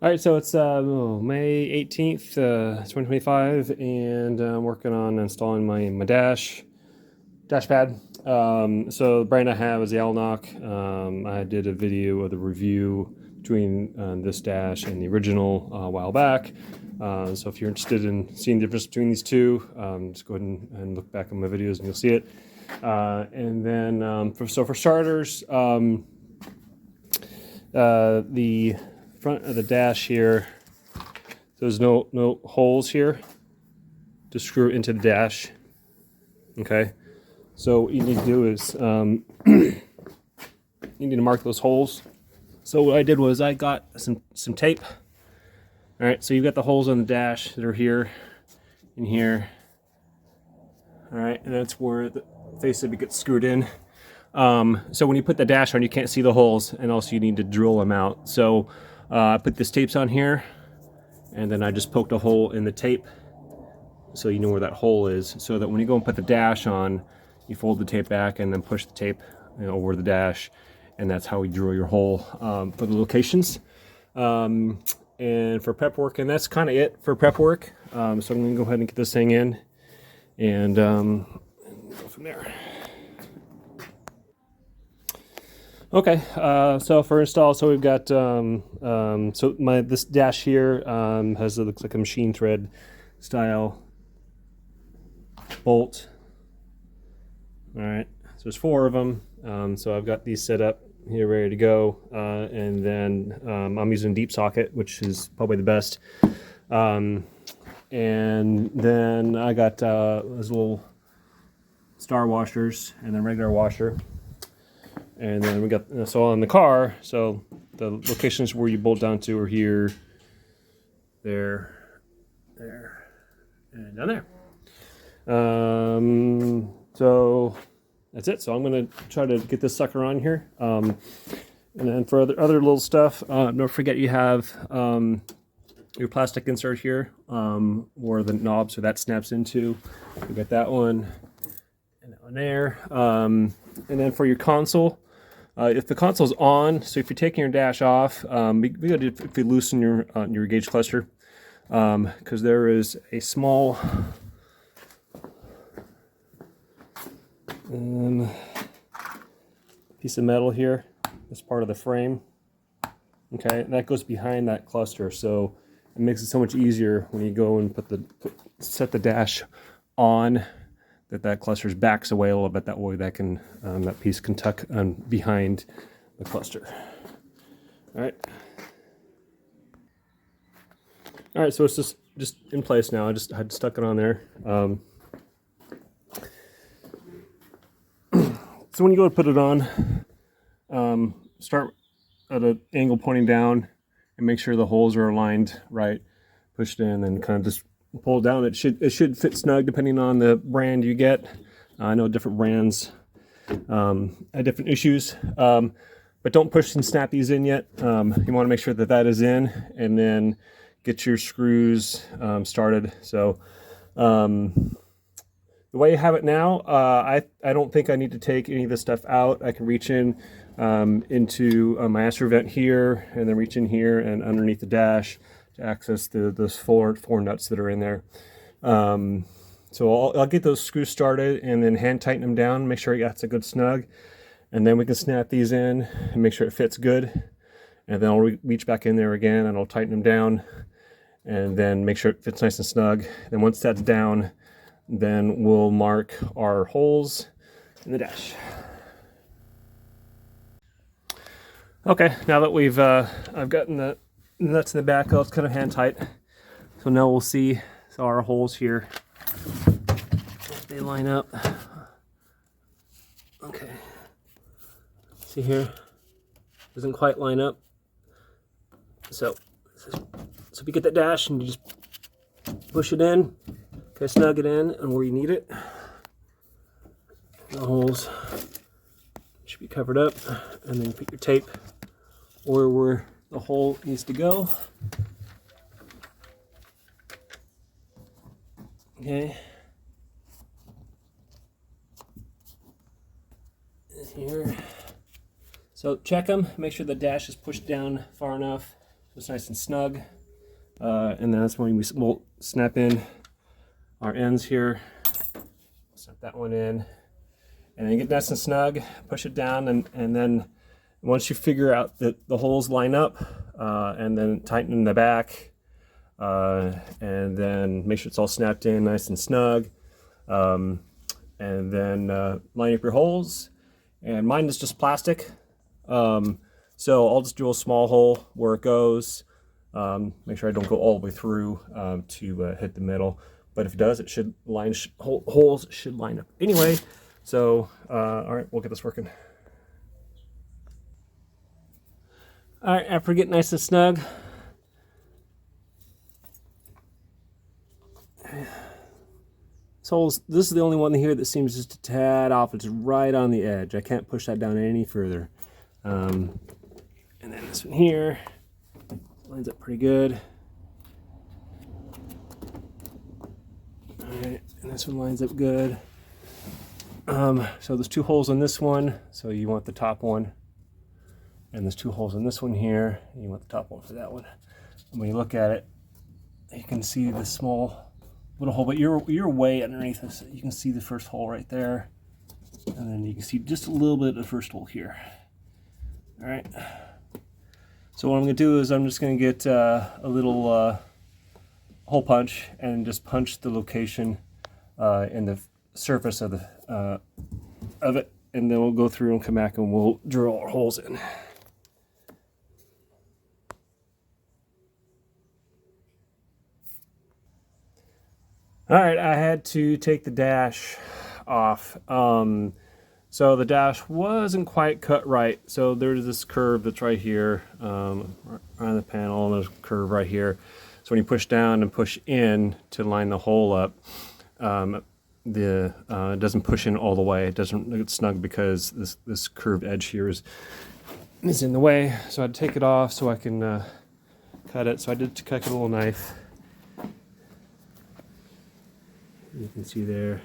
All right, so it's May 18th, 2025, and I'm working on installing my dash pad. So the brand I have is the Alnock. I did a video of the review between this dash and the original a while back. So if you're interested in seeing the difference between these two, just go ahead and look back on my videos and you'll see it. And then for starters, the front of the dash here, there's no holes here to screw into the dash. Okay, so what you need to do is you need to mark those holes. So what I did was I got some tape. All right, so you've got the holes on the dash that are here and here. All right, and that's where the face of it gets screwed in. So when you put the dash on, you can't see the holes, and also you need to drill them out. So I put this tapes on here, and then I just poked a hole in the tape so you know where that hole is, so that when you go and put the dash on, you fold the tape back and then push the tape over the dash, and that's how we drill your hole for the locations. And for prep work, and that's kind of it for prep work. So I'm going to go ahead and get this thing in and go from there. Okay, so for install, so we've got this dash here looks like a machine thread style bolt. All right, so there's 4 of them. So I've got these set up here ready to go, and then I'm using deep socket, which is probably the best. And then I got those little star washers and then regular washer. And then we got, so on the car, so the locations where you bolt down to are here, there, and down there. So that's it. So I'm going to try to get this sucker on here. And then for other little stuff, don't forget you have your plastic insert here, where the knob, so that snaps into. We got that one and that one there. And then for your console, if the console's on, so if you're taking your dash off, we got to if you loosen your gauge cluster, because there is a small piece of metal here. That's part of the frame. Okay, and that goes behind that cluster, so it makes it so much easier when you go and set the dash on. That cluster backs away a little bit. That way, that piece can tuck behind the cluster. All right. All right. So it's just in place now. I just had stuck it on there. So when you go to put it on, start at an angle pointing down and make sure the holes are aligned right. Push it in and kind of just pull down. It should fit snug depending on the brand you get. I know different brands have different issues, but don't push some snappies in yet. You want to make sure that is in, and then get your screws started. So the way you have it now, I don't think I need to take any of this stuff out. I can reach in into my master vent here, and then reach in here and underneath the dash to access those four nuts that are in there. So I'll get those screws started and then hand tighten them down, make sure it's a good snug, and then we can snap these in and make sure it fits good. And then I'll reach back in there again and I'll tighten them down and then make sure it fits nice and snug. Then once that's down, then we'll mark our holes in the dash. Okay, now that I've gotten the nuts in the back, it's kind of hand tight. So now we'll see our holes here. They line up. Okay. See here? Doesn't quite line up. So if you get that dash and you just push it in, okay, snug it in and where you need it. The holes should be covered up, and then you put your tape where the hole needs to go. Okay. And here. So check them, make sure the dash is pushed down far enough just nice and snug. And then that's when we'll snap in our ends here. Snap that one in. And then get nice and snug, push it down, and then once you figure out that the holes line up, and then tighten in the back, and then make sure it's all snapped in nice and snug, and then line up your holes. And mine is just plastic, so I'll just do a small hole where it goes. Make sure I don't go all the way through to hit the middle, but if it does, it should holes should line up anyway. So all right, we'll get this working. All right, after getting nice and snug, this is the only one here that seems just a tad off. It's right on the edge. I can't push that down any further. And then this one here lines up pretty good. All right, and this one lines up good. So there's 2 holes on this one, so you want the top one. And there's 2 holes in this one here, and you want the top one for that one. And when you look at it, you can see the small little hole, but you're way underneath this. You can see the first hole right there, and then you can see just a little bit of the first hole here. All right. So what I'm going to do is I'm just going to get a little hole punch and just punch the location in the surface of it, and then we'll go through and come back and we'll drill our holes in. All right, I had to take the dash off. So the dash wasn't quite cut right. So there's this curve that's right here on the panel, and there's a curve right here. So when you push down and push in to line the hole up, it doesn't push in all the way. It doesn't get snug because this curved edge here is in the way. So I had to take it off so I can cut it. So I did cut it with a little knife. You can see there.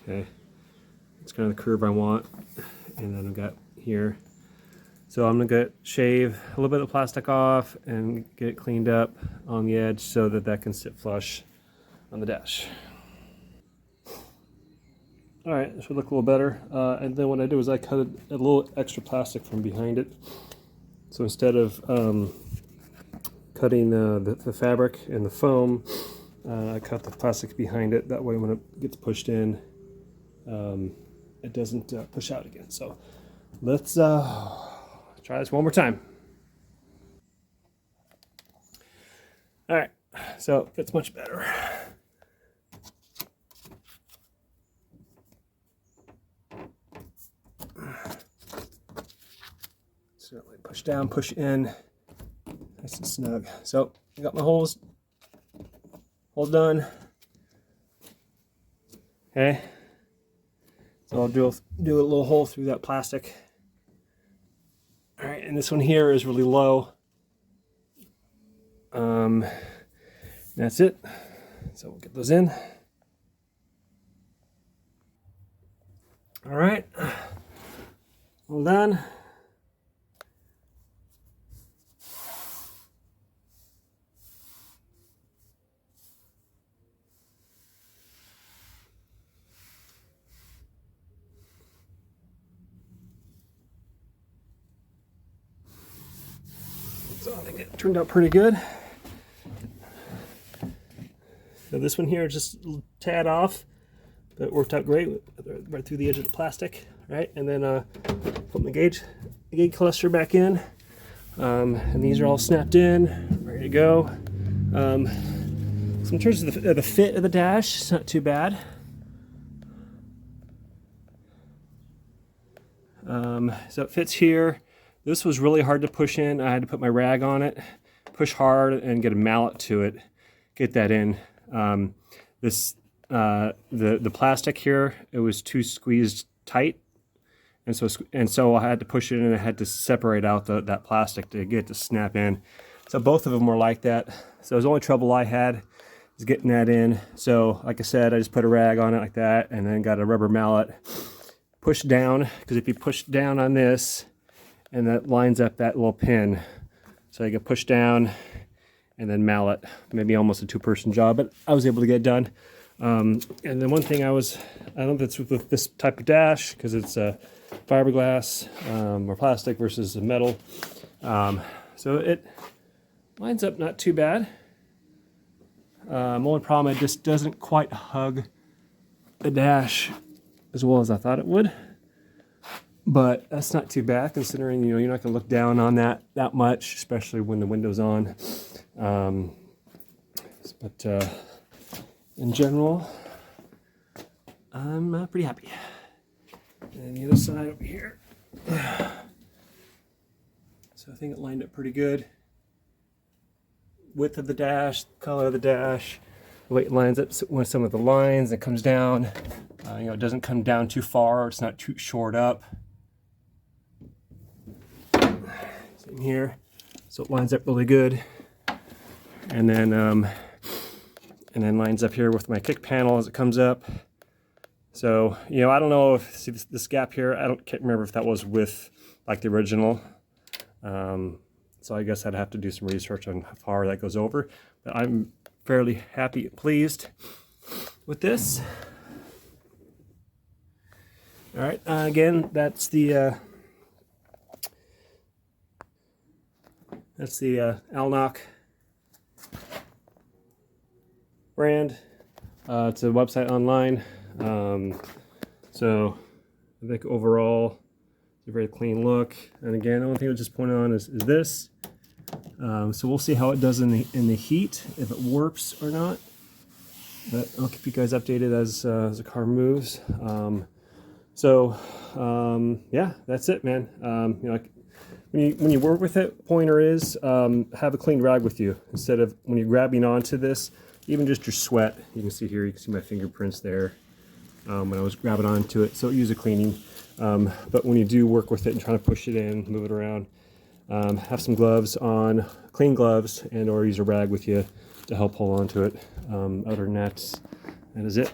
Okay, it's kind of the curve I want, and then I've got here. So I'm gonna shave a little bit of the plastic off and get it cleaned up on the edge so that can sit flush on the dash. All right, it should look a little better. And then what I do is I cut a little extra plastic from behind it. So instead of cutting the fabric and the foam, I cut the plastic behind it. That way when it gets pushed in, it doesn't push out again. So let's try this one more time. All right, so it's much better. So push down, push in, nice and snug. So I got my holes done. Okay, so I'll do a little hole through that plastic. All right, and this one here is really low. That's it. So we'll get those in. All right, all done. So I think it turned out pretty good. So this one here is just a tad off, but it worked out great, right through the edge of the plastic, right? And then put my gauge cluster back in, and these are all snapped in, ready to go. So in terms of the fit of the dash, it's not too bad. So it fits here. This was really hard to push in. I had to put my rag on it, push hard, and get a mallet to it, get that in. The plastic here, it was too squeezed tight, and so I had to push it in, and I had to separate out that plastic to get it to snap in. So both of them were like that. So the only trouble I had is getting that in. So like I said, I just put a rag on it like that, and then got a rubber mallet. Push down, because if you push down on this, and that lines up that little pin, So I could push down and then mallet, maybe almost a 2-person job, but I was able to get it done. And then one thing I don't know if it's with this type of dash, because it's fiberglass or plastic versus metal. So it lines up not too bad. Only problem, it just doesn't quite hug the dash as well as I thought it would. But that's not too bad, considering you're not going to look down on that much, especially when the window's on. But in general, I'm pretty happy. And the other side over here. So I think it lined up pretty good. Width of the dash, color of the dash, the way it lines up with some of the lines. It comes down. It doesn't come down too far. It's not too short up. Same here. So it lines up really good. And then lines up here with my kick panel as it comes up. So, I don't know if, see this gap here, can't remember if that was with like the original. So I guess I'd have to do some research on how far that goes over. But I'm fairly happy and pleased with this. All right, again, that's the Alnock brand. It's a website online. So I think overall it's a very clean look. And again, the only thing I'll just point on is this. So we'll see how it does in the heat, if it warps or not. But I'll keep you guys updated as the car moves. Yeah, that's it, man. When you work with it, pointer is have a clean rag with you instead of when you're grabbing onto this. Even just your sweat, you can see here, you can see my fingerprints there when I was grabbing onto it. So use a cleaning. But when you do work with it and trying to push it in, move it around, have some gloves on, clean gloves, and or use a rag with you to help hold on to it. Other than that is it.